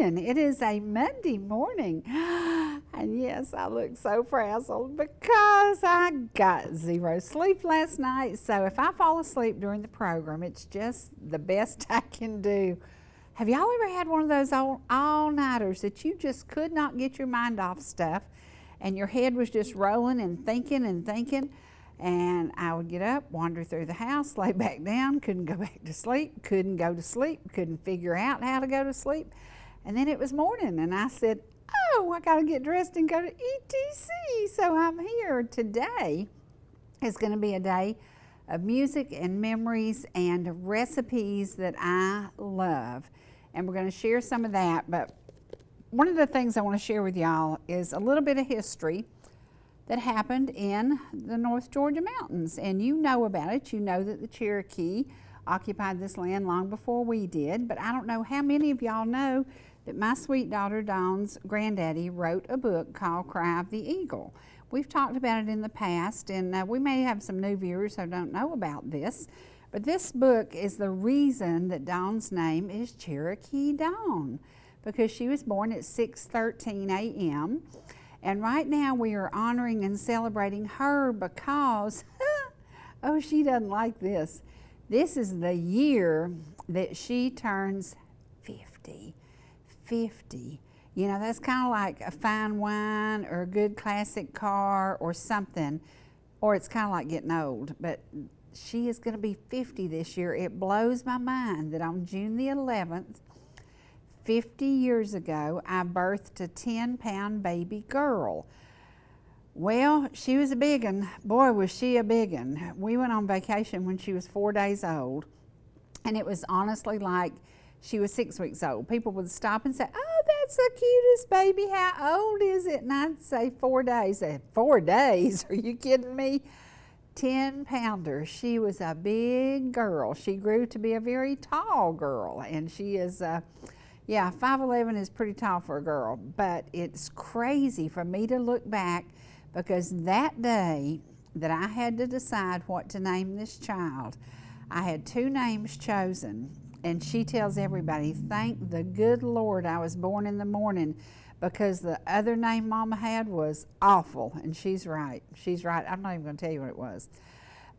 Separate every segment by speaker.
Speaker 1: morning. It is a Monday morning. And yes, I look so frazzled because I got zero sleep last night. So if I fall asleep during the program, it's just the best I can do. Have y'all ever had one of those all-nighters that you just could not get your mind off stuff and your head was just rolling and thinking and thinking? And I would get up, wander through the house, lay back down, couldn't go back to sleep, couldn't go to sleep, couldn't figure out how to go to sleep. And then it was morning and I said, oh, I gotta get dressed and go to ETC. So I'm here. Today is gonna be a day of music and memories and recipes that I love. And we're gonna share some of that. But one of the things I wanna share with y'all is a little bit of history that happened in the North Georgia mountains. And you know about it. You know that the Cherokee occupied this land long before we did, but I don't know how many of y'all know that my sweet daughter Dawn's granddaddy wrote a book called Cry of the Eagle. We've talked about it in the past, and we may have some new viewers who don't know about this, but this book is the reason that Dawn's name is Cherokee Dawn, because she was born at 6:13 a.m. And right now we are honoring and celebrating her because, oh, she doesn't like this. This is the year that she turns 50. 50. You know, that's kind of like a fine wine or a good classic car or something, or it's kind of like getting old. But she is going to be 50 this year. It blows my mind that on June the 11th, 50 years ago, I birthed a 10-pound baby girl. Well, she was a big one. Boy, was she a big one. We went on vacation when she was 4 days old, and it was honestly like she was 6 weeks old. People would stop and say, oh, that's the cutest baby. How old is it? And I'd say 4 days. 4 days? Are you kidding me? 10-pounder. She was a big girl. She grew to be a very tall girl, and she is... yeah, 5'11" is pretty tall for a girl, but it's crazy for me to look back because that day that I had to decide what to name this child, I had 2 names chosen, and she tells everybody, thank the good Lord I was born in the morning because the other name Mama had was awful, and she's right. She's right. I'm not even going to tell you what it was.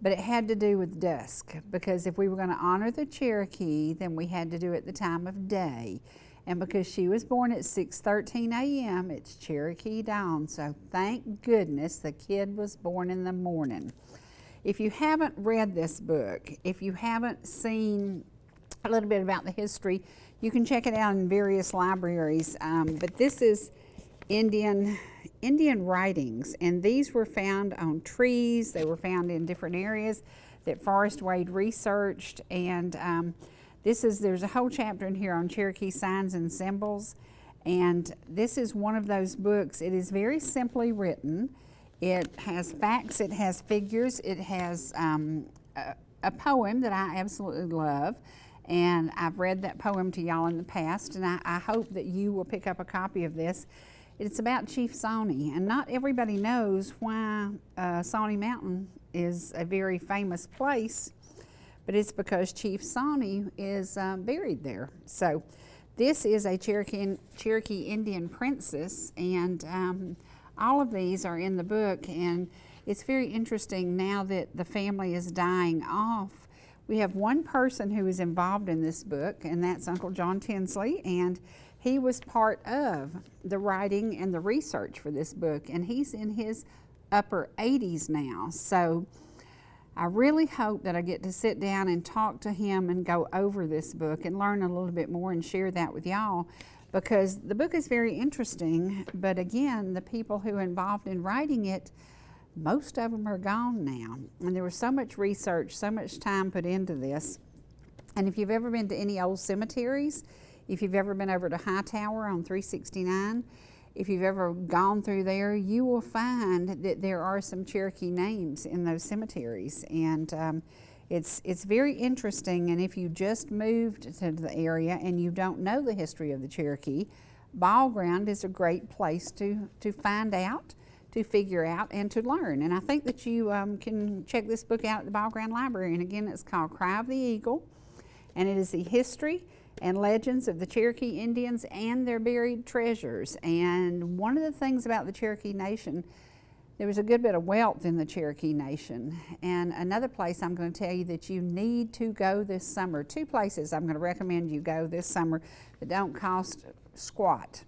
Speaker 1: But it had to do with dusk, because if we were going to honor the Cherokee, then we had to do it the time of day. And because she was born at 6:13 a.m., it's Cherokee Dawn. So thank goodness the kid was born in the morning. If you haven't read this book, if you haven't seen a little bit about the history, you can check it out in various libraries. But this is Indian writings, and these were found on trees. They were found in different areas that Forrest Wade researched, and there's a whole chapter in here on Cherokee signs and symbols, and this is one of those books. It is very simply written. It has facts, it has figures, it has a poem that I absolutely love, and I've read that poem to y'all in the past, and I hope that you will pick up a copy of this. It's about Chief Sawney, and not everybody knows why Sawney Mountain is a very famous place, but it's because Chief Sawney is buried there. So this is a Cherokee Indian princess, and all of these are in the book, and it's very interesting now that the family is dying off. We have one person who is involved in this book, and that's Uncle John Tinsley, and he was part of the writing and the research for this book, and he's in his upper 80s now. So I really hope that I get to sit down and talk to him and go over this book and learn a little bit more and share that with y'all, because the book is very interesting, but again, the people who are involved in writing it, most of them are gone now. And there was so much research, so much time put into this. And if you've ever been to any old cemeteries, if you've ever been over to Hightower on 369, if you've ever gone through there, you will find that there are some Cherokee names in those cemeteries. And it's very interesting. And if you just moved to the area and you don't know the history of the Cherokee, Ball Ground is a great place to find out, to figure out, and to learn. And I think that you can check this book out at the Ball Ground Library. And again, it's called Cry of the Eagle, and it is the history and legends of the Cherokee Indians and their buried treasures. And one of the things about the Cherokee Nation, there was a good bit of wealth in the Cherokee Nation. And another place I'm going to tell you that you need to go this summer, 2 places I'm going to recommend you go this summer that don't cost squat.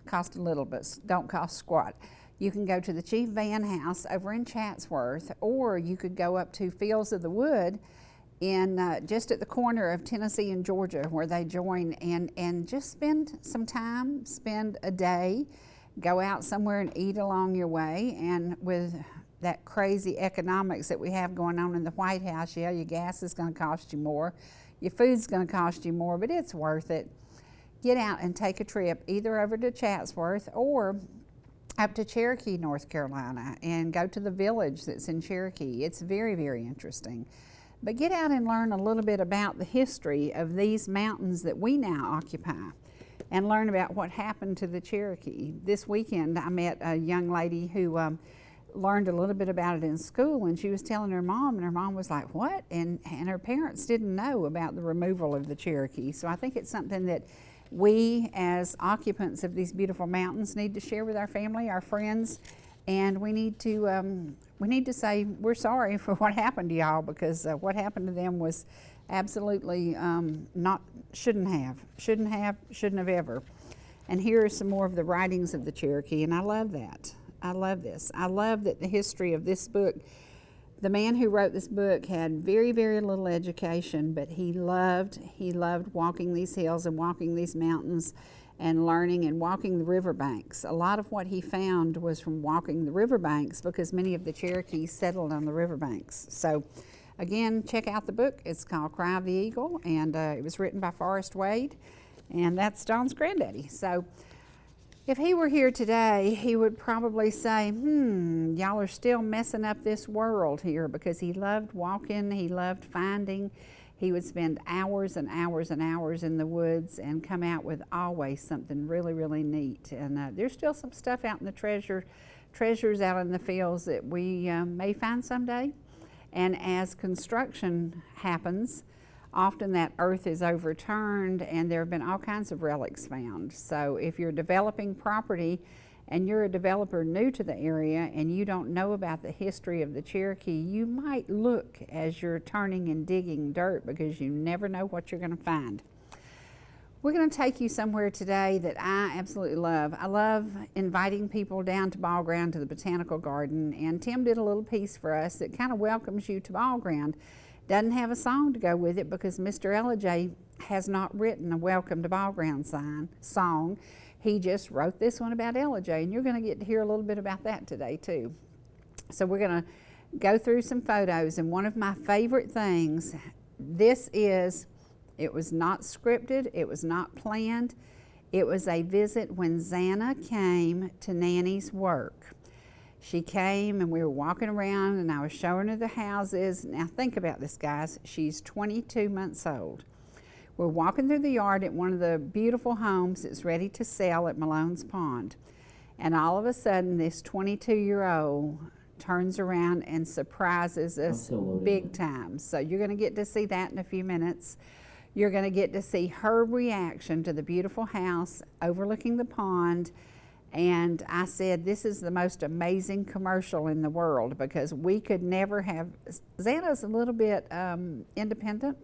Speaker 1: Cost a little, but don't cost squat. You can go to the Chief Van House over in Chatsworth, or you could go up to Fields of the Wood in just at the corner of Tennessee and Georgia, where they join, and just spend some time, spend a day, go out somewhere and eat along your way. And with that crazy economics that we have going on in the White House, yeah, your gas is going to cost you more, your food's going to cost you more, but it's worth it. Get out and take a trip either over to Chatsworth or up to Cherokee, North Carolina, and go to the village that's in Cherokee. It's very, very interesting. But get out and learn a little bit about the history of these mountains that we now occupy, and learn about what happened to the Cherokee. This weekend I met a young lady who learned a little bit about it in school, and she was telling her mom, and her mom was like, what? And her parents didn't know about the removal of the Cherokee. So I think it's something that we as occupants of these beautiful mountains need to share with our family, our friends, and we need to say we're sorry for what happened to y'all, because what happened to them was absolutely shouldn't have ever. And here are some more of the writings of the Cherokee, and I love that. I love this. I love that the history of this book, the man who wrote this book had very, very little education, but he loved walking these hills and walking these mountains and learning and walking the riverbanks. A lot of what he found was from walking the riverbanks, because many of the Cherokees settled on the riverbanks. So again, check out the book. It's called Cry of the Eagle, and it was written by Forrest Wade, and that's Dawn's granddaddy. So if he were here today, he would probably say, y'all are still messing up this world here, because he loved walking, he loved finding. He would spend hours and hours and hours in the woods and come out with always something really, really neat. And there's still some stuff out in the treasures out in the fields that we may find someday. And as construction happens, often that earth is overturned, and there have been all kinds of relics found. So if you're developing property and you're a developer new to the area and you don't know about the history of the Cherokee, you might look as you're turning and digging dirt, because you never know what you're going to find. We're going to take you somewhere today that I absolutely love. I love inviting people down to Ball Ground, to the Botanical Garden, and Tim did a little piece for us that kind of welcomes you to Ball Ground. Doesn't have a song to go with it, because Mr. Ellijay has not written a Welcome to Ball Ground song. He just wrote this one about Ellijay, and you're going to get to hear a little bit about that today too. So we're going to go through some photos, and one of my favorite things, it was not scripted, it was not planned. It was a visit when Xana came to Nanny's work. She came and we were walking around, and I was showing her the houses. Now think about this, guys. She's 22 months old. We're walking through the yard at one of the beautiful homes that's ready to sell at Malone's Pond. And all of a sudden, this 22-year-old turns around and surprises us big time. So you're going to get to see that in a few minutes. You're going to get to see her reaction to the beautiful house overlooking the pond. And I said, this is the most amazing commercial in the world, because we could never have, Xana's a little bit independent.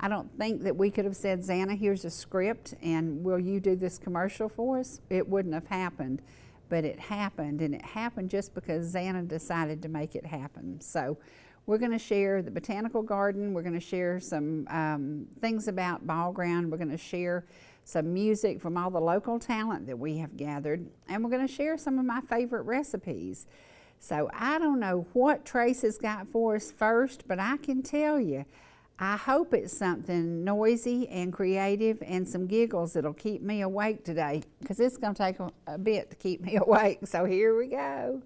Speaker 1: I don't think that we could have said, Xana, here's a script and will you do this commercial for us? It wouldn't have happened, but it happened, and it happened just because Xana decided to make it happen. So we're going to share the Botanical Garden. We're going to share some things about Ball Ground. We're going to share some music from all the local talent that we have gathered, and we're going to share some of my favorite recipes. So I don't know what Trace has got for us first, but I can tell you, I hope it's something noisy and creative and some giggles that'll keep me awake today, because it's going to take a bit to keep me awake. So here we go.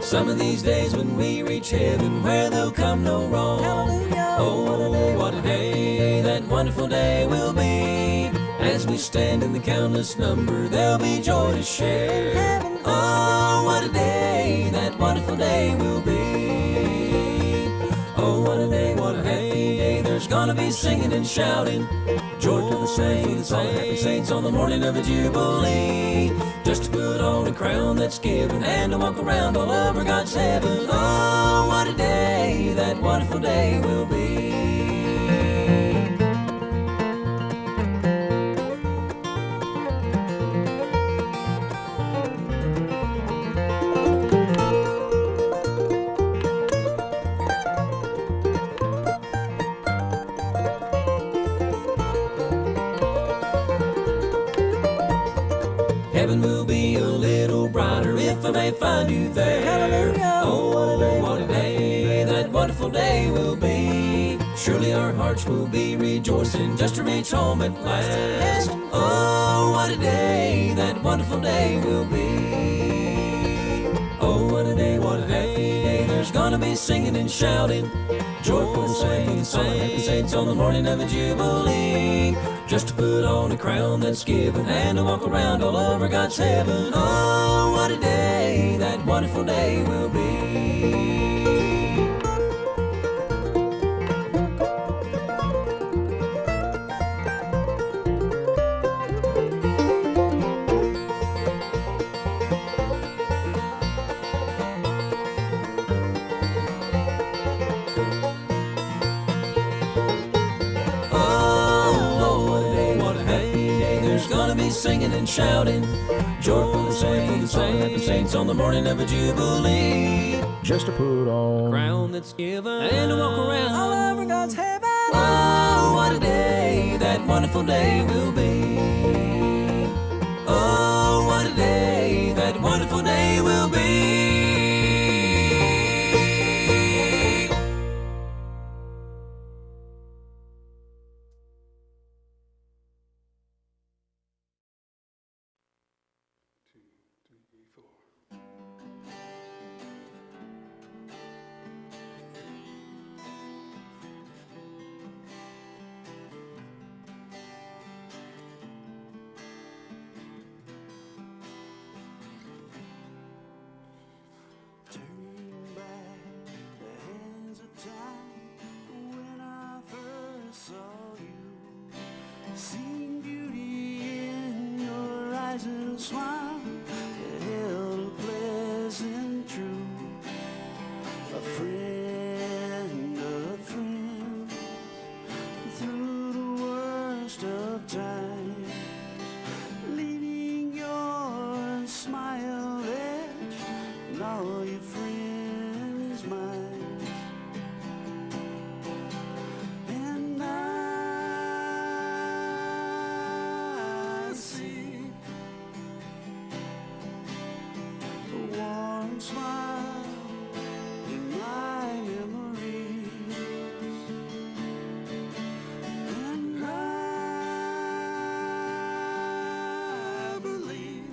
Speaker 2: Some of these days when we reach heaven, where there'll come no wrong. Oh, what a day, that wonderful day will be, as we we stand in the countless number, there'll be joy to share. Oh, what a day, that wonderful day will be. Oh, what a day, what a happy day. There's gonna be singing and shouting, joy for the saints, all the happy saints on the morning of a jubilee. Just to put on a crown that's given and to walk around all over God's heaven. Oh, what a day, that wonderful day will be. Heaven will be a little brighter if I may find you there. Hallelujah. Oh, what a day, that wonderful day will be. Surely our hearts will be rejoicing just to reach home at last. Oh, what a day, that wonderful day will be. Oh, what a day, what a happy day. There's gonna be singing and shouting, joy for the saints, all the happy saints on the morning of a jubilee. Just to put on a crown that's given and to walk around all over God's heaven. Oh, what a day, that wonderful day will be. Singing and shouting, joy for the saints, all the happy saints on the morning of a jubilee.
Speaker 3: Just to put on
Speaker 2: a crown that's given and to walk around all over God's heaven. Oh, what a day, that wonderful day will be. Oh, what a day, that wonderful day will be.
Speaker 4: Smile that held a pleasant truth, a friend of friends through the worst of times, leaving your smile etched in all your friends' minds. And I see warm smile in my memories, and I believe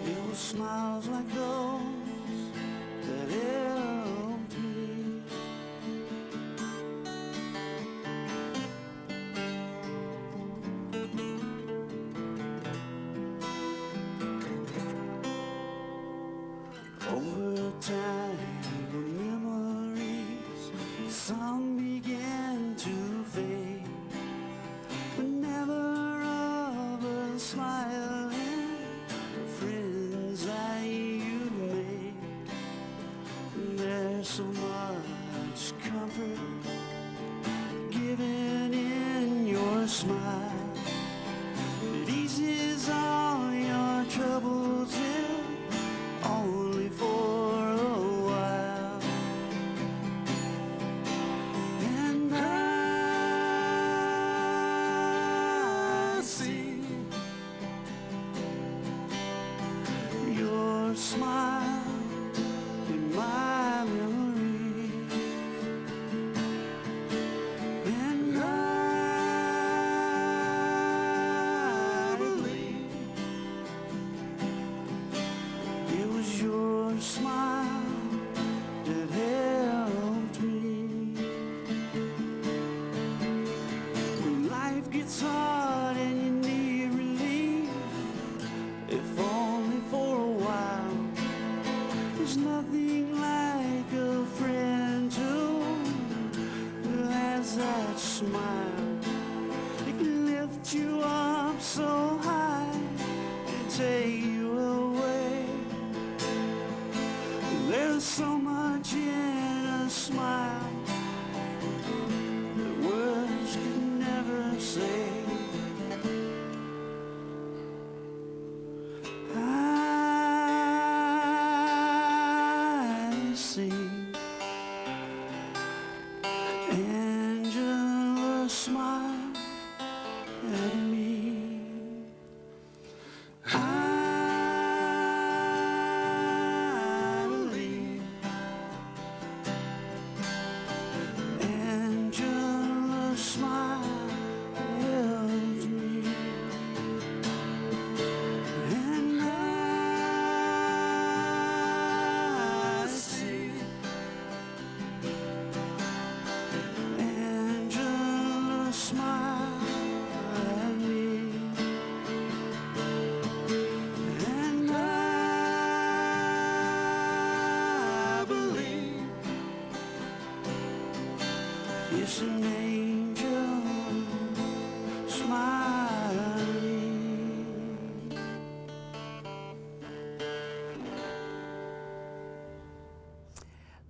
Speaker 4: it was smiles like those that helped me. Over time, the memories, some began to fade, but never of a smile and the friends that you made. There's so much comfort given in your smile. It eases all your troubles only for a while. And I see take you away. There's so much in a smile that words could never say. I see Angela smile at me. I believe Angela's smile helps me, and I see Angela's smile at me, and I believe it's an angel smiling.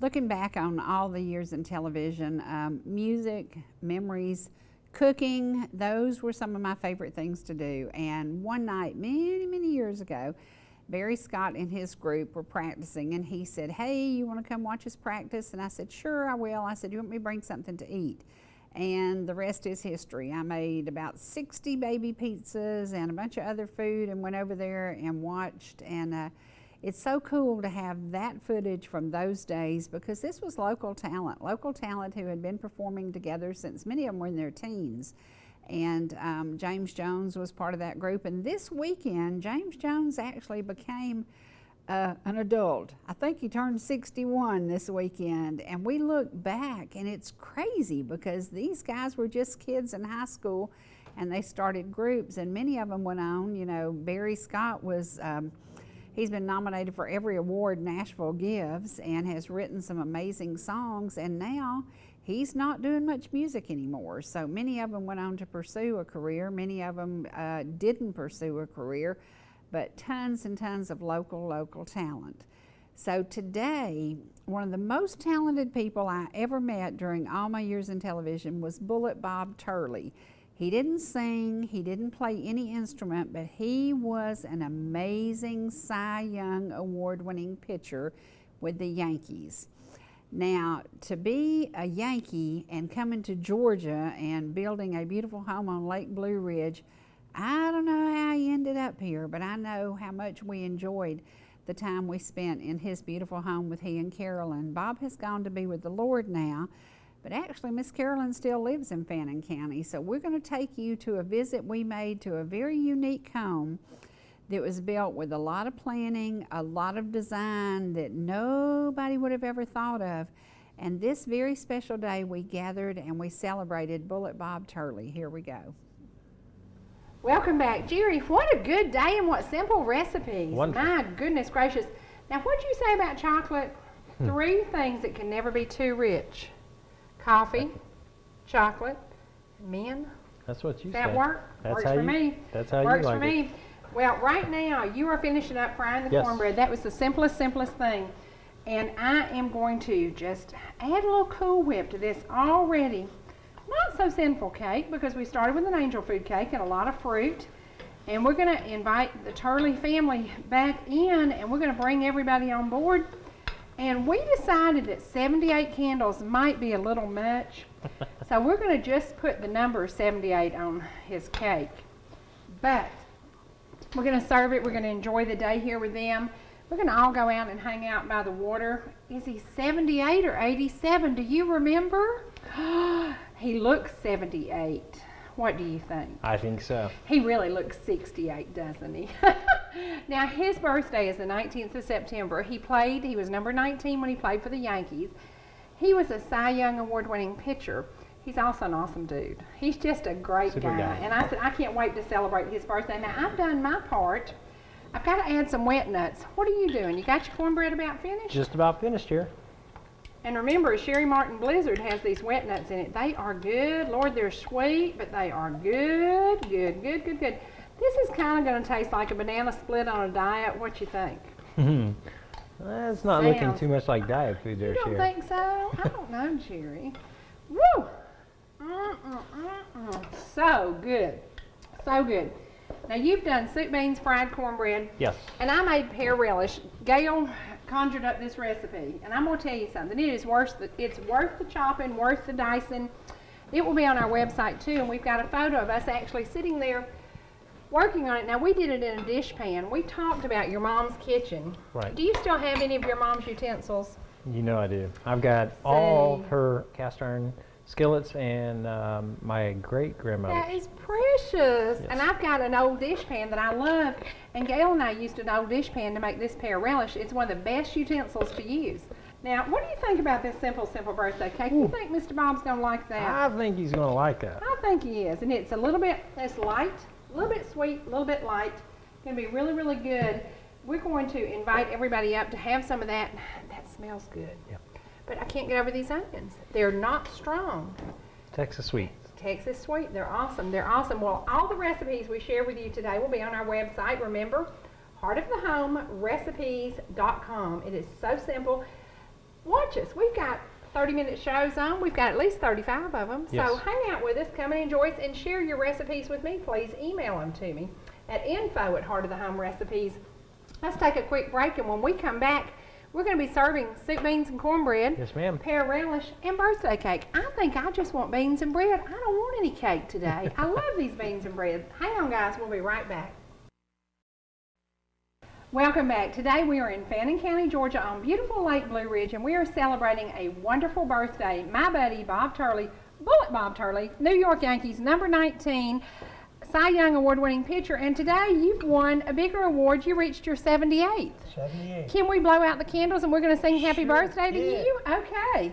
Speaker 1: Looking back on all the years in television, music, memories, cooking, those were some of my favorite things to do. And one night, many, many years ago, Barry Scott and his group were practicing, and he said, "Hey, you want to come watch us practice?" And I said, "Sure, I will." I said, "You want me to bring something to eat?" And the rest is history. I made about 60 baby pizzas and a bunch of other food and went over there and watched. And it's so cool to have that footage from those days, because this was local talent who had been performing together since many of them were in their teens. And James Jones was part of that group. And this weekend, James Jones actually became an adult. I think he turned 61 this weekend. And we look back and it's crazy, because these guys were just kids in high school and they started groups, and many of them went on. You know, Barry Scott was, he's been nominated for every award Nashville gives and has written some amazing songs, and now he's not doing much music anymore. So many of them went on to pursue a career. Many of them didn't pursue a career, but tons and tons of local talent. So today, one of the most talented people I ever met during all my years in television was Bullet Bob Turley. He didn't sing, he didn't play any instrument, but he was an amazing Cy Young award-winning pitcher with the Yankees. Now, to be a Yankee and coming to Georgia and building a beautiful home on Lake Blue Ridge, I don't know how he ended up here, but I know how much we enjoyed the time we spent in his beautiful home with he and Carolyn. Bob has gone to be with the Lord now, but actually Miss Carolyn still lives in Fannin County. So we're going to take you to a visit we made to a very unique home that was built with a lot of planning, a lot of design that nobody would have ever thought of. And this very special day we gathered and we celebrated Bullet Bob Turley. Here we go. Welcome back, Cherie. What a good day and what simple recipes.
Speaker 3: Wonderful.
Speaker 1: My goodness gracious. Now, what'd you say about chocolate? 3 things that can never be too rich. Coffee, chocolate, men.
Speaker 3: That's what you
Speaker 1: Does that
Speaker 3: said.
Speaker 1: works for me.
Speaker 3: That's how
Speaker 1: Works
Speaker 3: you like
Speaker 1: for me. Well, right now you are finishing up frying the
Speaker 3: Yes.
Speaker 1: cornbread. That was the simplest thing. And I am going to just add a little Cool Whip to this already not so sinful cake, because we started with an angel food cake and a lot of fruit. And we're going to invite the Turley family back in, and we're going to bring everybody on board. And we decided that 78 candles might be a little much. So we're going to just put the number 78 on his cake. But we're going to serve it. We're going to enjoy the day here with them. We're going to all go out and hang out by the water. Is he 78 or 87? Do you remember? He looks 78. What do you think?
Speaker 3: I think so.
Speaker 1: He really looks 68, doesn't he? Now, his birthday is the 19th of September. He was number 19 when he played for the Yankees. He was a Cy Young award-winning pitcher. He's also an awesome dude. He's just a great
Speaker 3: Super guy.
Speaker 1: And I said, I can't wait to celebrate his birthday. Now, I've done my part. I've got to add some wet nuts. What are you doing? You got your cornbread about finished?
Speaker 3: Just about finished here.
Speaker 1: And remember, Sherry Martin Blizzard has these wet nuts in it. They are good. Lord, they're sweet, but they are good.
Speaker 5: This is kind of going to taste like a banana split on a diet. What you think?
Speaker 3: That's not looking
Speaker 5: Sounds-
Speaker 3: too much like diet food there,
Speaker 5: You don't
Speaker 3: Cherie.
Speaker 5: think so? I don't know, Cherie. Woo! So good. So good. Now you've done soup beans, fried cornbread,
Speaker 3: Yes.
Speaker 5: and I made pear relish. Gail conjured up this recipe, and I'm going to tell you something. It's worth the chopping, worth the dicing. It will be on our website too, and we've got a photo of us actually sitting there working on it. Now we did it in a dish pan. We talked about your mom's kitchen.
Speaker 3: Right.
Speaker 5: Do you still have any of your mom's utensils?
Speaker 3: You know I do. I've got all her cast iron skillets and my great-grandmother.
Speaker 5: That is precious.
Speaker 3: Yes.
Speaker 5: And I've got an old dish pan that I love. And Gail and I used an old dish pan to make this pear relish. It's one of the best utensils to use. Now, what do you think about this simple birthday cake? You think Mr. Bob's going to like that?
Speaker 3: I think he's going to like that.
Speaker 5: I think he is. And it's a little bit, it's light, a little bit sweet, a little bit light. It's going to be really, really good. We're going to invite everybody up to have some of that. That smells good.
Speaker 3: Yep.
Speaker 5: But I can't get over these onions. They're not strong.
Speaker 3: Texas sweet.
Speaker 5: Texas sweet. They're awesome. They're awesome. Well, all the recipes we share with you today will be on our website. Remember, heartofthehomerecipes.com. It is so simple. Watch us. We've got 30-minute shows on. We've got at least 35 of them.
Speaker 3: Yes.
Speaker 5: So hang out with us, come and enjoy us, and share your recipes with me. Please email them to me at info@heartofthehomerecipes. Let's take a quick break, and when we come back, we're going to be serving soup, beans, and cornbread,
Speaker 3: Yes, ma'am.
Speaker 5: pear relish, and birthday cake. I think I just want beans and bread. I don't want any cake today. I love these beans and bread. Hang on, guys. We'll be right back. Welcome back. Today we are in Fannin County, Georgia on beautiful Lake Blue Ridge, and we are celebrating a wonderful birthday. My buddy Bob Turley, Bullet Bob Turley, New York Yankees, number 19, Cy Young award-winning pitcher, and today you've won a bigger award. You reached your 78th.
Speaker 3: 78.
Speaker 5: Can we blow out the candles and we're going to sing happy birthday to you? Okay.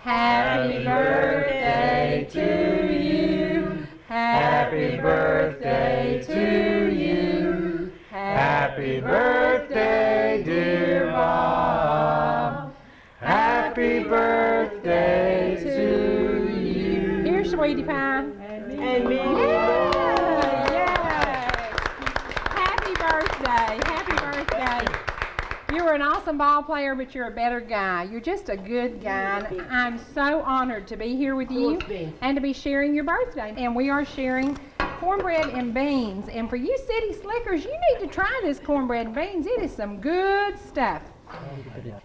Speaker 5: Happy birthday to you. Happy birthday to you. Happy birthday, dear Bob. Happy birthday to you. Here, sweetie pie. And me. Happy birthday. Happy birthday. You're an awesome ball player, but you're a better guy. You're just a good guy. And I'm so honored to be here with you and to be sharing your birthday. And we are sharing cornbread and beans. And for you city slickers, you need to try this cornbread and beans. It is some good stuff.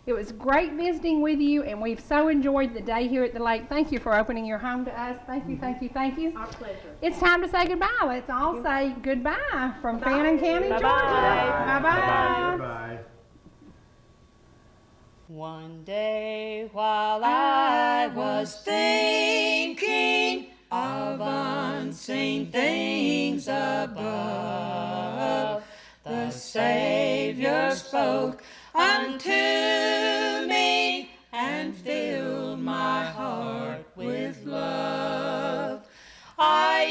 Speaker 5: It was great visiting with you, and we've so enjoyed the day here at the lake. Thank you for opening your home to us. Thank you, thank you, thank you.
Speaker 6: Our pleasure.
Speaker 5: It's time to say goodbye. Let's all say goodbye from Fannin County, Georgia. Bye-bye.
Speaker 4: Bye.
Speaker 6: One day while I was thinking of unseen things above, the Savior spoke unto me and filled my heart with love. I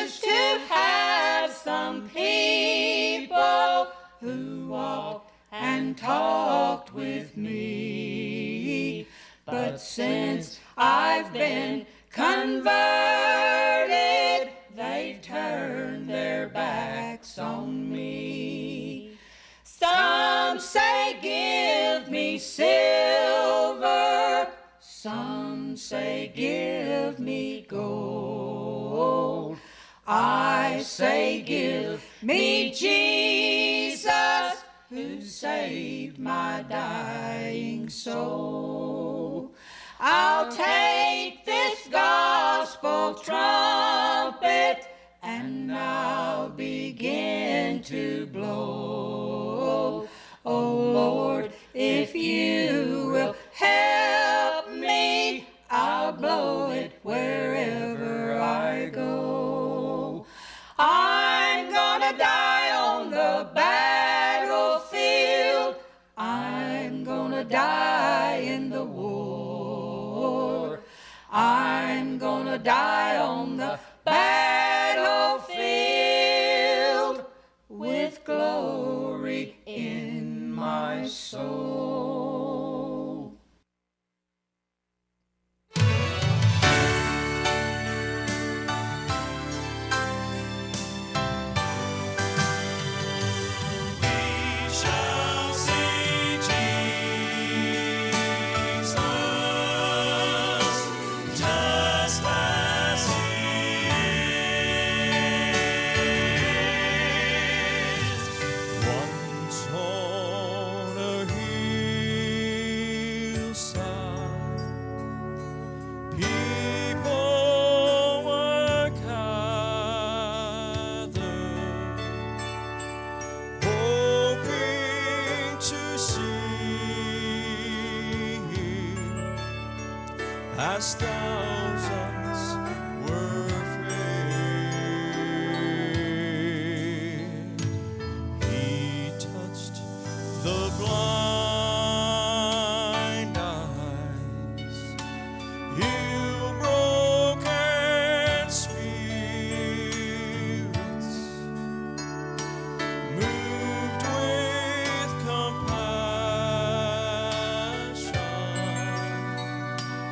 Speaker 6: used to have some people who walked and talked with me, but since I've been converted, they've turned their backs on me. Some say give me silver, some say give me gold. I say give me Jesus, who saved my dying soul. I'll take this gospel trumpet and I'll begin to blow. Oh Lord, if you will help me, I'll blow it wherever I go. I'm gonna die on the battlefield. I'm gonna die in the war. I'm gonna die on the battlefield with glory in my soul.
Speaker 4: as thousands were afraid. He touched the blind eyes, healed broken spirits, moved with compassion.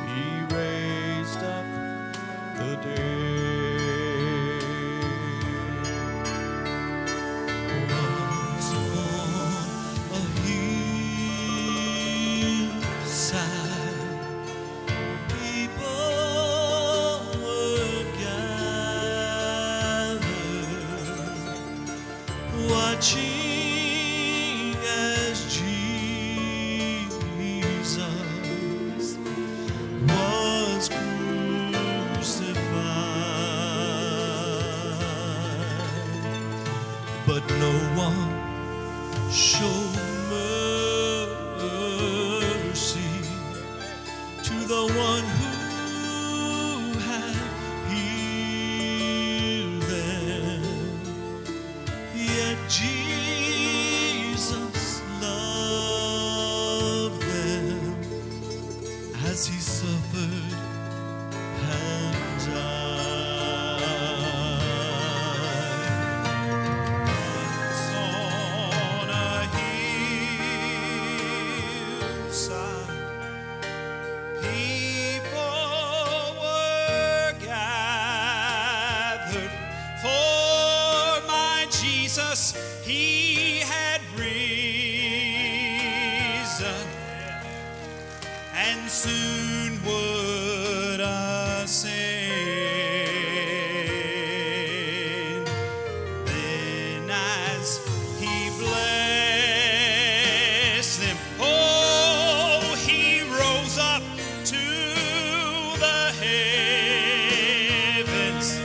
Speaker 4: He raised up the dead. Once upon a hillside, people were gathered, watching as Jesus was crucified, but no one showed mercy to the one who had healed them. Yet Jesus loved them as he suffered and died. Once on a hillside, people were gathered, for my Jesus, he had risen, and soon would ascend. Then as he blessed them, oh, he rose up to the heavens,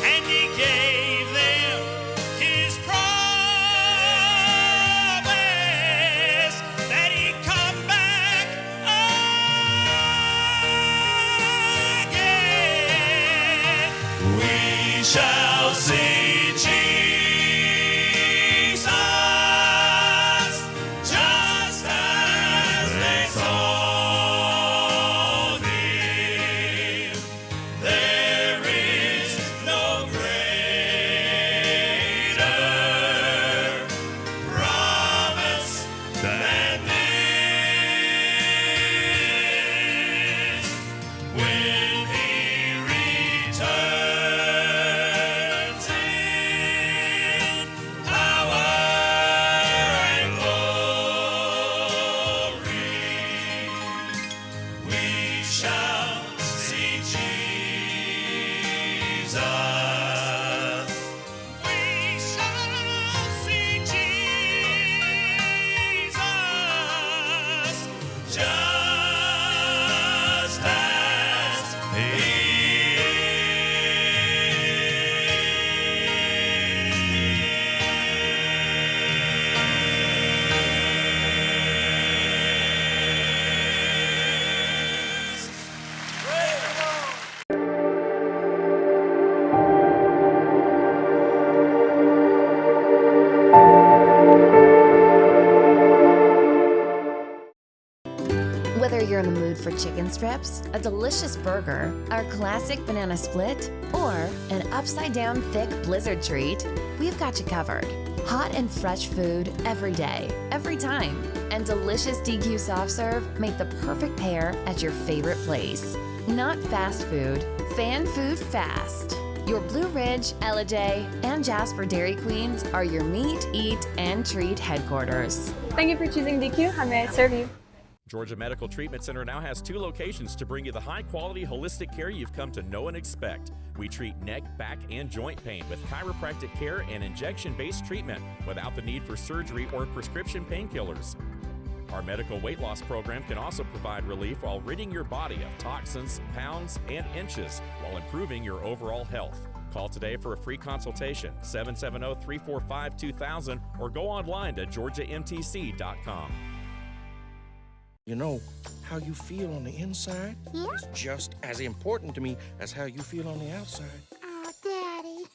Speaker 4: and he gave them his promise that he'd come back again. We shall see Jesus just as they saw him. There is no greater promise than this. When he returns in power and glory, we shall see Jesus. We shall see Jesus just as he is.
Speaker 7: Whether you're in the mood for chicken strips, a delicious burger, our classic banana split, or an upside-down thick blizzard treat, we've got you covered. Hot and fresh food every day, every time, and delicious DQ soft serve make the perfect pair at your favorite place. Not fast food, fan food fast. Your Blue Ridge, Ellijay, and Jasper Dairy Queens are your meet, eat, and treat headquarters.
Speaker 8: Thank you for choosing DQ. How may I serve you?
Speaker 9: Georgia Medical Treatment Center now has 2 locations to bring you the high-quality holistic care you've come to know and expect. We treat neck, back, and joint pain with chiropractic care and injection-based treatment without the need for surgery or prescription painkillers. Our medical weight loss program can also provide relief while ridding your body of toxins, pounds, and inches while improving your overall health. Call today for a free consultation, 770-345-2000, or go online to georgiamtc.com.
Speaker 10: You know, how you feel on the inside is just as important to me as how you feel on the outside.
Speaker 6: Oh, Daddy.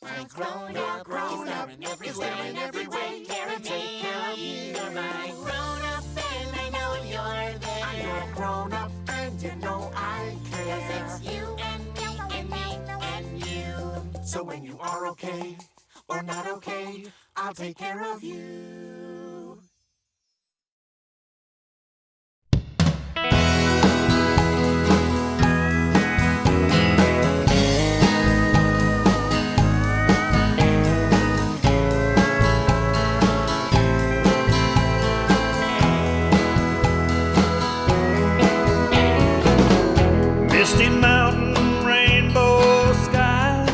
Speaker 6: I'm grown up, everywhere in every way. Care and take care of you. You're my grown up, and I know you're there. I'm a grown up, and you know I care. 'Cause it's you and me and me and you. So when you are okay or not okay, I'll take care of you.
Speaker 11: Misty mountain, rainbow sky,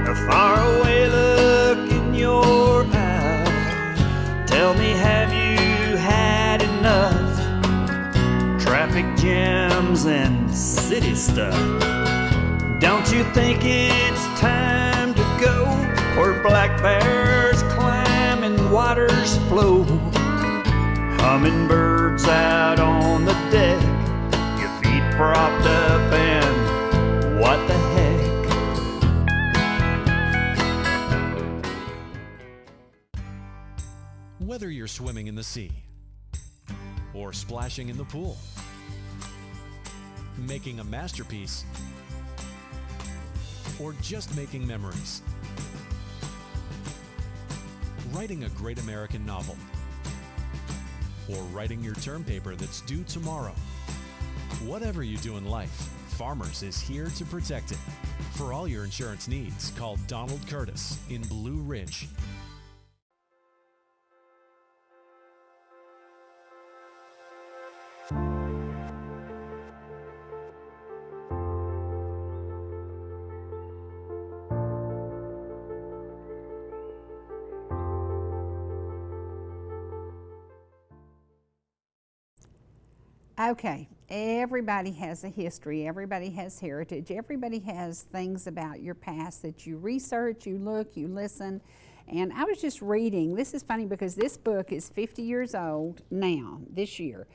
Speaker 11: a faraway look in your eye. Tell me, have you had enough? Traffic jams and city stuff. Don't you think it's time to go where black bears climb and waters flow? Hummingbirds out on the deck, propped up, and what the heck?
Speaker 12: Whether you're swimming in the sea or splashing in the pool, making a masterpiece, or just making memories, writing a great American novel, or writing your term paper that's due tomorrow. Whatever you do in life, Farmers is here to protect it. For all your insurance needs, call Donald Curtis in Blue Ridge.
Speaker 1: Okay, everybody has a history, everybody has heritage, everybody has things about your past that you research, you look, you listen. And I was just reading, this is funny because this book is 50 years old now, this year.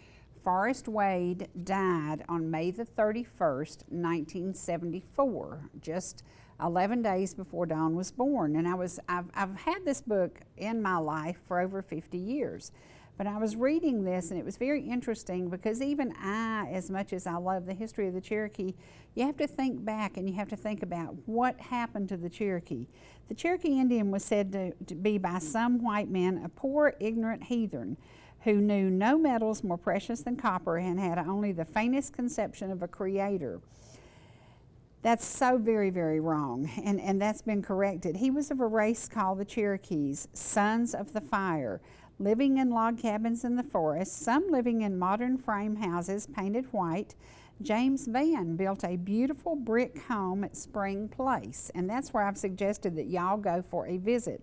Speaker 1: Forrest Wade died on May the 31st, 1974, just 11 days before Dawn was born. And I've had this book in my life for over 50 years. But I was reading this and it was very interesting because even I, as much as I love the history of the Cherokee, you have to think back and you have to think about what happened to the Cherokee. The Cherokee Indian was said to be by some white men a poor, ignorant heathen who knew no metals more precious than copper and had only the faintest conception of a creator. That's so very, very wrong, and that's been corrected. He was of a race called the Cherokees, sons of the fire, living in log cabins in the forest, some living in modern frame houses painted white. James Vann built a beautiful brick home at Spring Place, and that's where I've suggested that y'all go for a visit.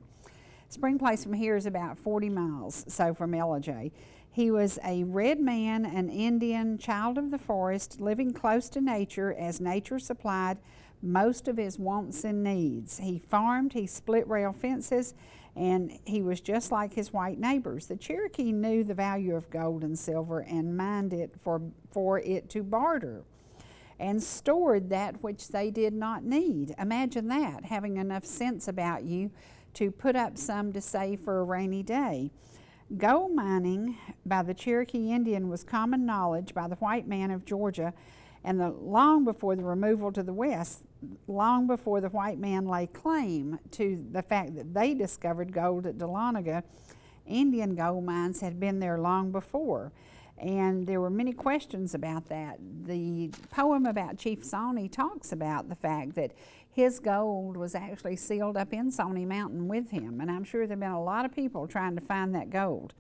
Speaker 1: Spring Place from here is about 40 miles, so from Ellijay. He was a red man, an Indian, child of the forest, living close to nature as nature supplied most of his wants and needs. He farmed, he split rail fences, and he was just like his white neighbors. The Cherokee knew the value of gold and silver and mined it for it to barter, and stored that which they did not need. Imagine that, having enough sense about you to put up some to save for a rainy day. Gold mining by the Cherokee Indian was common knowledge by the white man of Georgia, and long before the removal to the west, long before the white man laid claim to the fact that they discovered gold at Dahlonega, Indian gold mines had been there long before. And there were many questions about that. The poem about Chief Sawney talks about the fact that his gold was actually sealed up in Sawney Mountain with him, and I'm sure there have been a lot of people trying to find that gold.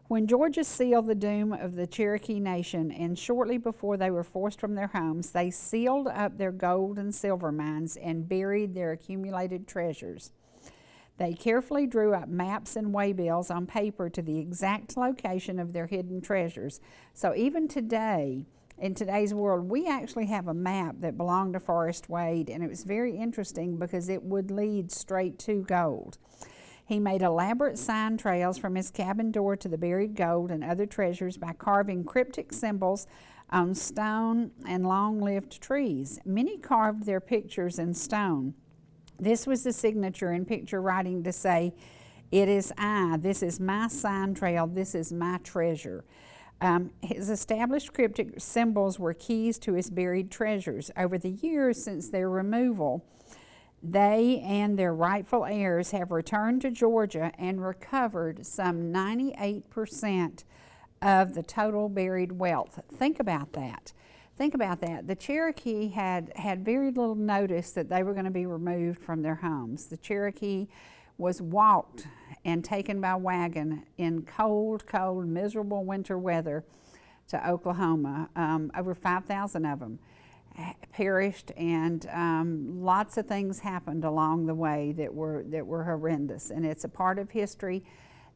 Speaker 1: When Georgia sealed the doom of the Cherokee Nation, and shortly before they were forced from their homes, they sealed up their gold and silver mines and buried their accumulated treasures. They carefully drew up maps and waybills on paper to the exact location of their hidden treasures. So even today, in today's world, we actually have a map that belonged to Forrest Wade, and it was very interesting because it would lead straight to gold. He made elaborate sign trails from his cabin door to the buried gold and other treasures by carving cryptic symbols on stone and long-lived trees. Many carved their pictures in stone. This was the signature in picture writing to say, "It is I, this is my sign trail, this is my treasure." His established cryptic symbols were keys to his buried treasures. Over the years since their removal, they and their rightful heirs have returned to Georgia and recovered some 98% of the total buried wealth. Think about that. Think about that. The Cherokee had very little notice that they were going to be removed from their homes. The Cherokee was walked and taken by wagon in cold, miserable winter weather to Oklahoma. Over 5,000 of them perished, and lots of things happened along the way that were horrendous. And it's a part of history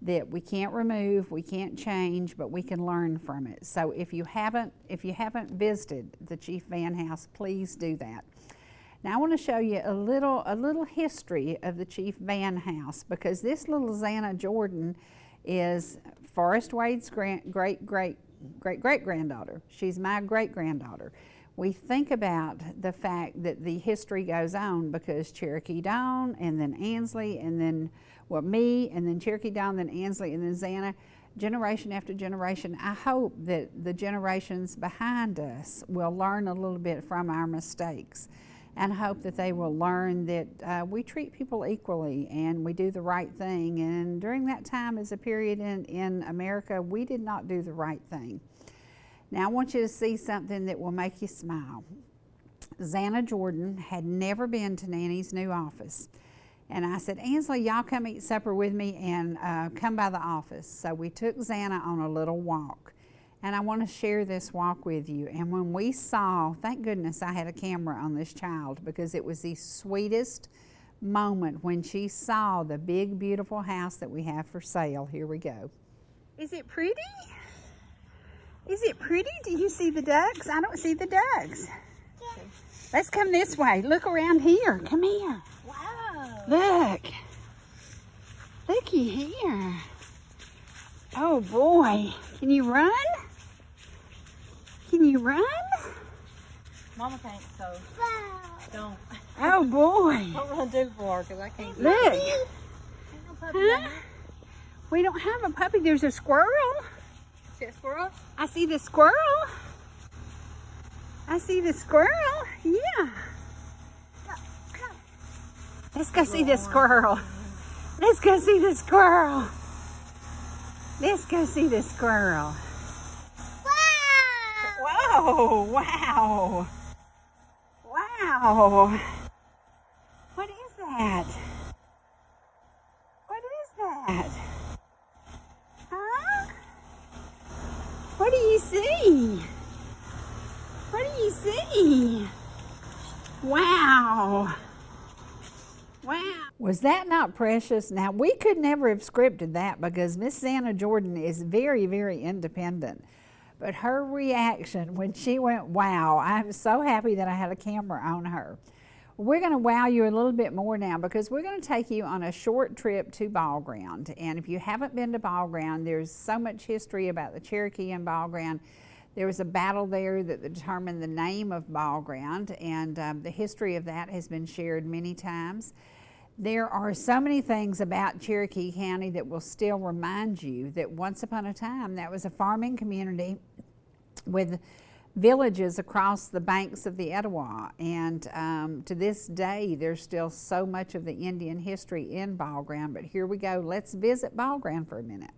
Speaker 1: that we can't remove, we can't change, but we can learn from it. So if you haven't visited the Chief Vann House, please do that. Now I want to show you a little history of the Chief Vann House, because this little Xana Jordan is Forrest Wade's great-great-great-great-granddaughter. She's my great-granddaughter. We think about the fact that the history goes on because Cherokee Dawn, and then Ansley, and then me, and then Cherokee Dawn, then Ansley, and then Xana, generation after generation. I hope that the generations behind us will learn a little bit from our mistakes, and hope that they will learn that we treat people equally and we do the right thing. And during that time as a period in America, we did not do the right thing. Now I want you to see something that will make you smile. Xana Jordan had never been to Nanny's new office. And I said, "Ansley, y'all come eat supper with me and come by the office." So we took Xana on a little walk. And I want to share this walk with you. And when we saw, thank goodness I had a camera on this child, because it was the sweetest moment when she saw the big, beautiful house that we have for sale. Here we go. Is it pretty? Is it pretty? Do you see the ducks? I don't see the ducks. Yeah. Let's come this way. Look around here. Come here.
Speaker 6: Wow.
Speaker 1: Look. Looky here. Oh boy. Can you run? Can you run?
Speaker 13: Mama can't, so don't.
Speaker 1: Oh boy.
Speaker 13: Don't run too far, because I can't.
Speaker 1: Look.
Speaker 13: Ain't no puppy
Speaker 1: Huh?
Speaker 13: down there.
Speaker 1: We don't have a puppy. There's a squirrel.
Speaker 13: See a squirrel?
Speaker 1: I see the squirrel. I see the squirrel. Yeah. Let's go see the squirrel. Let's go see the squirrel. Let's go see the squirrel. Whoa! Wow! Wow! What is that? What is that? Huh? What do you see? What do you see? Wow! Wow! Was that not precious? Now, we could never have scripted that, because Miss Xana Jordan is very, very independent. But her reaction when she went, wow, I'm so happy that I had a camera on her. We're going to wow you a little bit more now, because we're going to take you on a short trip to Ball Ground. And if you haven't been to Ball Ground, there's so much history about the Cherokee and Ball Ground. There was a battle there that determined the name of Ball Ground, and the history of that has been shared many times. There are so many things about Cherokee County that will still remind you that once upon a time that was a farming community with villages across the banks of the Etowah. And to this day, there's still so much of the Indian history in Ball Ground. But here we go. Let's visit Ball Ground for a minute.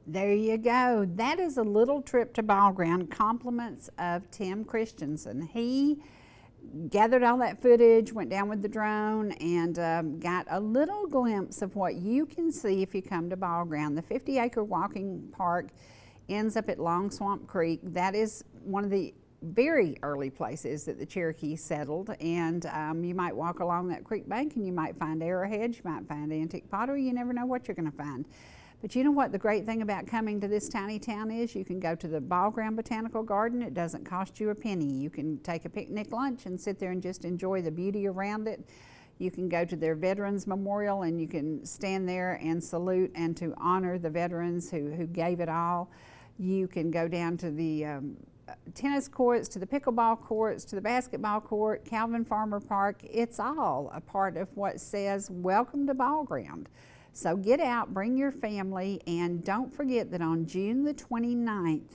Speaker 1: There you go. That is a little trip to ball ground, compliments of Tim Christensen. He gathered all that footage, went down with the drone, and got a little glimpse of what you can see if you come to ball ground. The 50-acre walking park ends up at Long Swamp Creek. That is one of the very early places that the Cherokee settled, and you might walk along that creek bank and you might find arrowheads, you might find antique pottery, you never know what you're going to find. But you know what the great thing about coming to this tiny town is? You can go to the Ball Ground Botanical Garden. It doesn't cost you a penny. You can take a picnic lunch and sit there and just enjoy the beauty around it. You can go to their Veterans Memorial and you can stand there and salute and to honor the veterans who gave it all. You can go down to the tennis courts, to the pickleball courts, to the basketball court, Calvin Farmer Park. It's all a part of what says, welcome to ball ground. So get out, bring your family, and don't forget that on June the 29th,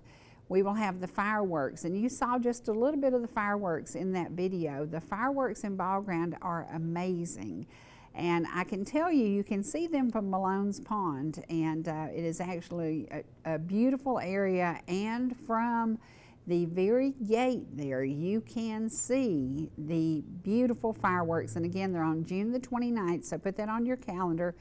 Speaker 1: we will have the fireworks. And you saw just a little bit of the fireworks in that video. The fireworks in ball ground are amazing. And I can tell you, you can see them from Malone's Pond, and it is actually a beautiful area. And from the very gate there, you can see the beautiful fireworks. And again, they're on June the 29th, so put that on your calendar.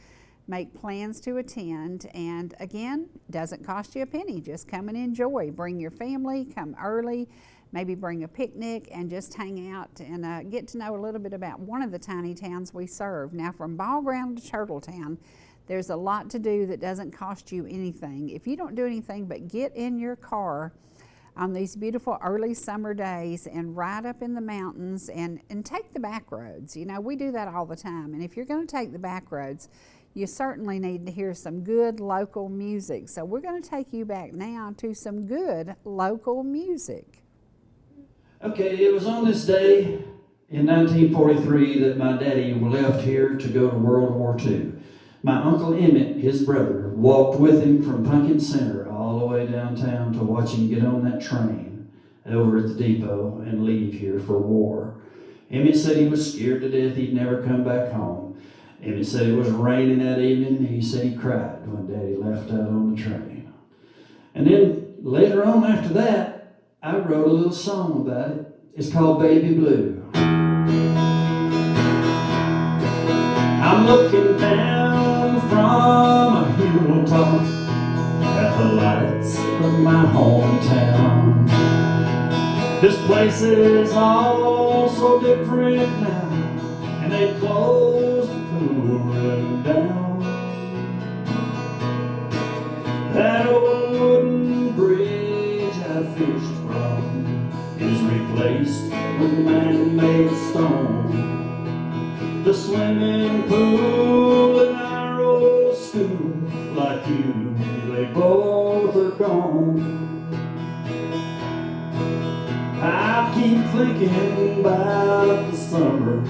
Speaker 1: Make plans to attend, and again, doesn't cost you a penny. Just come and enjoy. Bring your family, come early, maybe bring a picnic and just hang out and get to know a little bit about one of the tiny towns we serve. Now, from Ball Ground to Turtletown, there's a lot to do that doesn't cost you anything. If you don't do anything but get in your car on these beautiful early summer days and ride up in the mountains and take the back roads. You know, we do that all the time, and if you're going to take the back roads, you certainly need to hear some good local music. So we're going to take you back now to some good local music.
Speaker 11: Okay, it was on this day in 1943 that my daddy left here to go to World War II. My Uncle Emmett, his brother, walked with him from Pumpkin Center all the way downtown to watch him get on that train over at the depot and leave here for war. Emmett said he was scared to death he'd never come back home. Emmett said it was raining that evening, and he said he cried when Daddy left out on the train. And then later on after that, I wrote a little song about it. It's called Baby Blue. I'm looking down from a hilltop at the lights of my hometown. This place is all so different now, and they closed the pool room down. That old wooden bridge I fished from is replaced with man-made stone. The swimming pool and our old school, like you, they both are gone. I keep thinking about the summer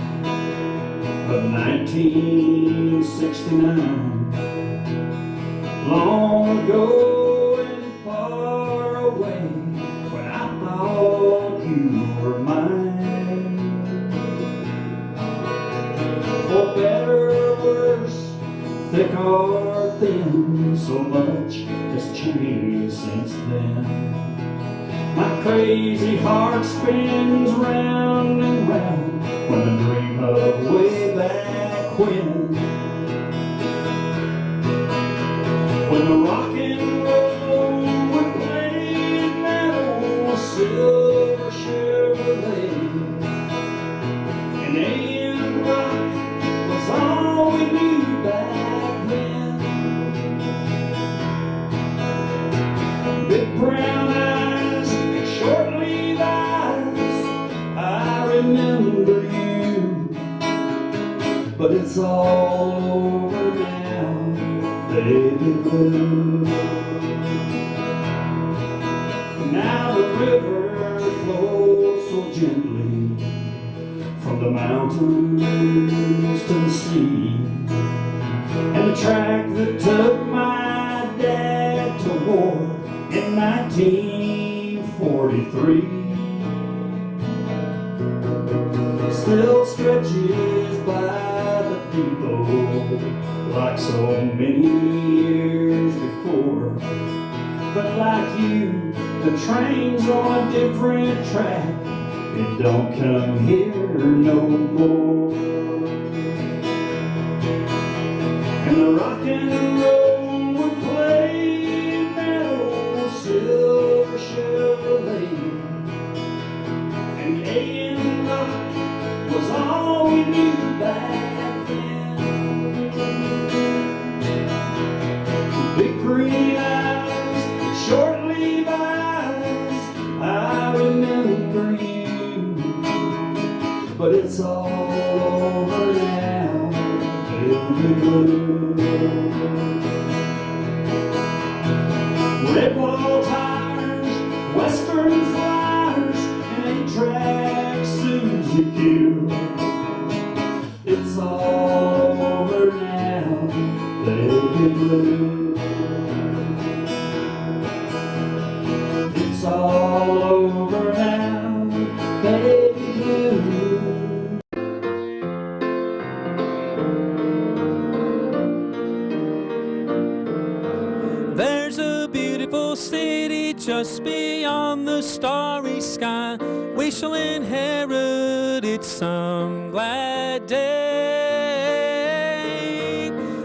Speaker 11: of 1969. Long ago and far away, when I thought you were mine. For better or worse, thick or thin, so much has changed since then. My crazy heart spins round and round when I dream of way back when the rock and roll were playing that old silver Chevrolet, and AM rock was all we knew back then. Big brown eyes, short Levi's, I remember you, but it's all over now, baby blue. Now the river flows so gently from the mountains to the sea, and the track that took my dad to war in 1943 still stretches by the depot like so many years before. But like you, the train's on a different track. It don't come here no more. And the rock and roll would play in that old silver Chevrolet. And A&R was all we knew back then. Big green eyes, short Levi's, I remember you. But it's all over now, baby blue. Red wall tires, western flyers, and 8-track Suzuki. It's all over now, baby blue. It's all over now, baby blue.
Speaker 2: There's a beautiful city just beyond the starry sky. We shall inherit it some glad day.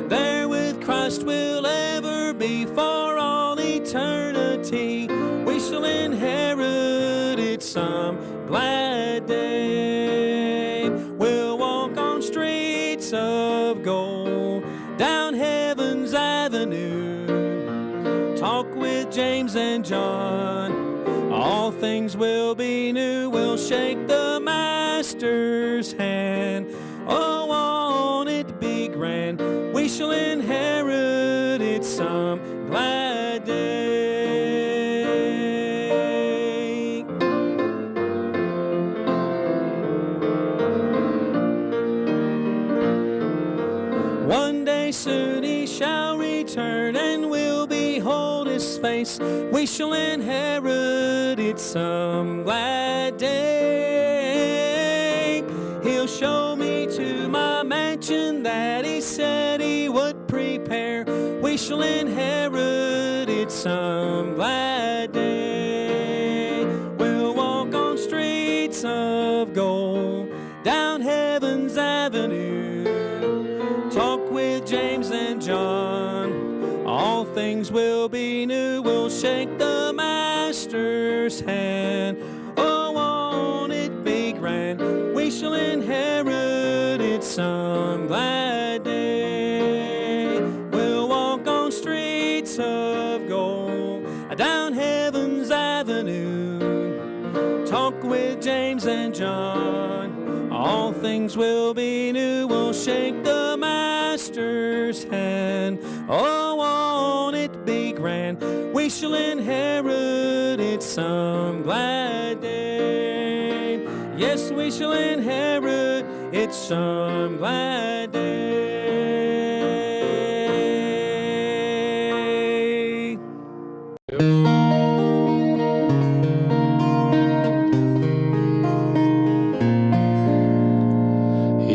Speaker 2: There with Christ we'll ever be for all eternity. We shall inherit it some glad day. We'll walk on streets of gold, down heaven's avenue, talk with James and John. All things will be new. We'll shake the master's hand. Oh, won't it be grand? We shall inherit it some glad day. One day soon he shall return, and we'll behold his face. We shall inherit it some glad day. He'll show me to my mansion that he said he would prepare. We shall inherit it some glad day. We'll walk on streets of gold, down heaven's avenue, talk with James and John. All things will be new. We'll shake the master's hand. Oh, won't it be grand? We shall inherit it some glad day. We'll walk on streets of gold, down heaven's avenue, talk with James and John. All things will be new. We'll shake the master's hand. Oh, won't it be grand? We shall inherit it some glad day. Yes, we shall inherit it some glad day.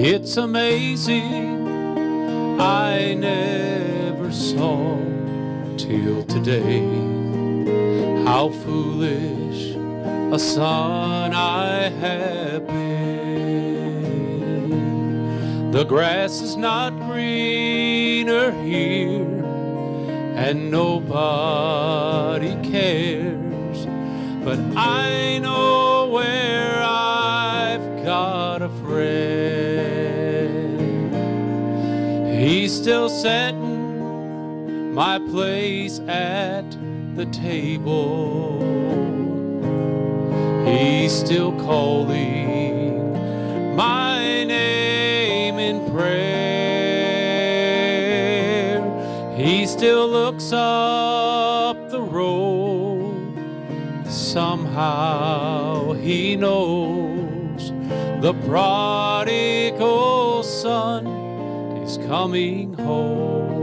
Speaker 14: It's amazing, I never saw till today how foolish a son I have been. The grass is not greener here, and nobody cares, but I know where I've got a friend. He's still setting my place at the table. He's still calling my name in prayer. He still looks up the road. Somehow he knows the prodigal son is coming home.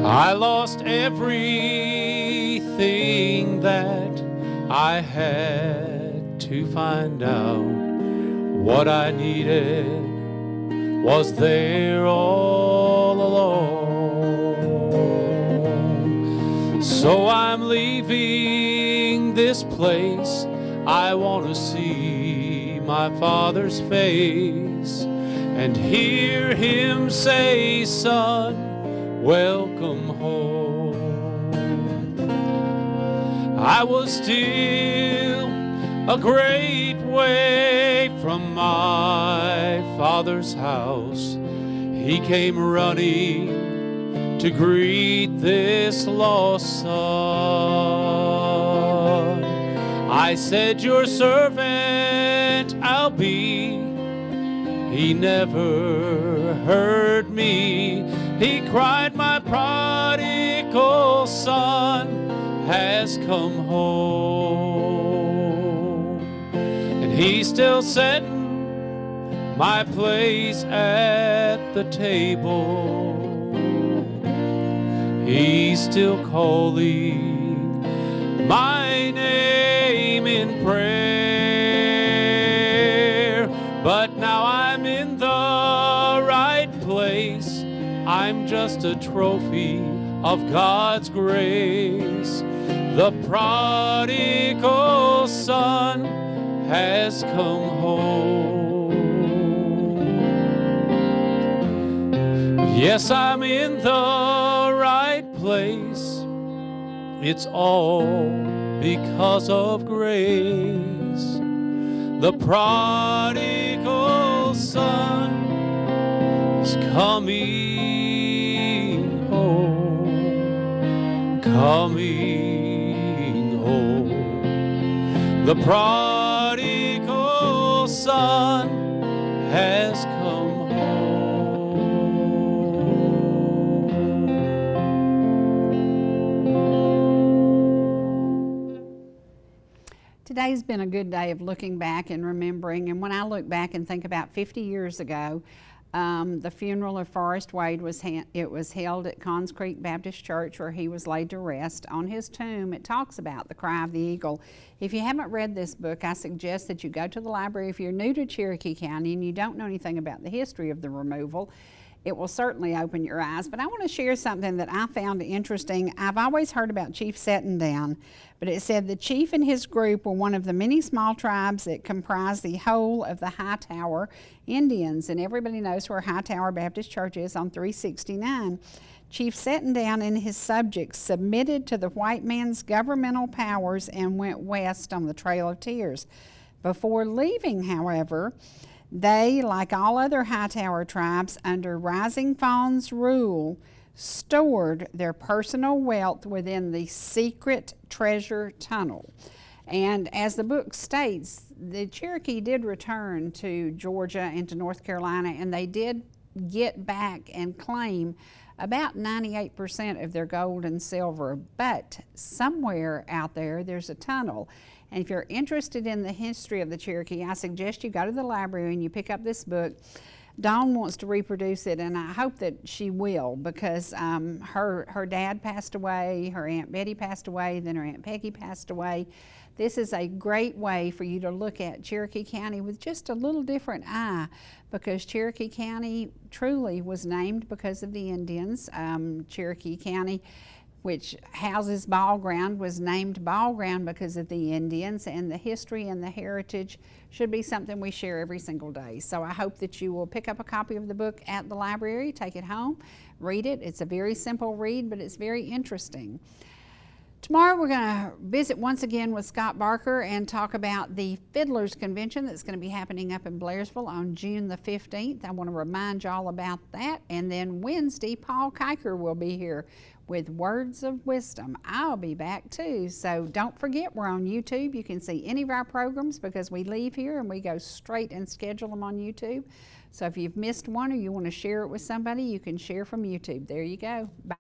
Speaker 14: I lost everything everything that I had to find out. What I needed was there all along. So I'm leaving this place. I want to see my Father's face and hear him say, son, welcome home. I was still a great way from my Father's house. He came running to greet this lost son. I said, your servant I'll be. He never heard me. He cried, my prodigal son has come home. And he's still setting my place at the table. He's still calling my name in prayer. But now I'm in the right place. I'm just a trophy of God's grace. The prodigal son has come home. Yes, I'm in the right place. It's all because of grace. The prodigal son is coming home, coming home. The prodigal son has come
Speaker 1: Today's been a good day of looking back and remembering, and when I look back and think about 50 years ago, the funeral of Forrest Wade was held at Cons Creek Baptist Church, where he was laid to rest. On his tomb, it talks about the cry of the eagle. If you haven't read this book, I suggest that you go to the library. If you're new to Cherokee County and you don't know anything about the history of the removal, it will certainly open your eyes. But I want to share something that I found interesting. I've always heard about Chief Setting Down, but it said the chief and his group were one of the many small tribes that comprise the whole of the Hightower Indians, and everybody knows where Hightower Baptist Church is on 369. Chief Setting Down and his subjects submitted to the white man's governmental powers and went west on the Trail of Tears. Before leaving, however, they, like all other Hightower tribes, under Rising Fawn's rule, stored their personal wealth within the secret treasure tunnel. And as the book states, the Cherokee did return to Georgia and to North Carolina, and they did get back and claim about 98% of their gold and silver, but somewhere out there there's a tunnel. And if you're interested in the history of the Cherokee, I suggest you go to the library and you pick up this book. Dawn wants to reproduce it, and I hope that she will, because her dad passed away, her Aunt Betty passed away, then her Aunt Peggy passed away. This is a great way for you to look at Cherokee County with just a little different eye, because Cherokee County truly was named because of the Indians. Cherokee County, which houses Ball Ground, was named Ball Ground because of the Indians, and the history and the heritage should be something we share every single day. So I hope that you will pick up a copy of the book at the library, take it home, read it. It's a very simple read, but it's very interesting. Tomorrow we're going to visit once again with Scott Barker and talk about the Fiddlers Convention that's going to be happening up in Blairsville on June the 15th. I want to remind y'all about that. And then Wednesday, Paul Kiker will be here with Words of Wisdom. I'll be back too. So don't forget, we're on YouTube. You can see any of our programs because we leave here and we go straight and schedule them on YouTube. So if you've missed one or you want to share it with somebody, you can share from YouTube. There you go. Bye.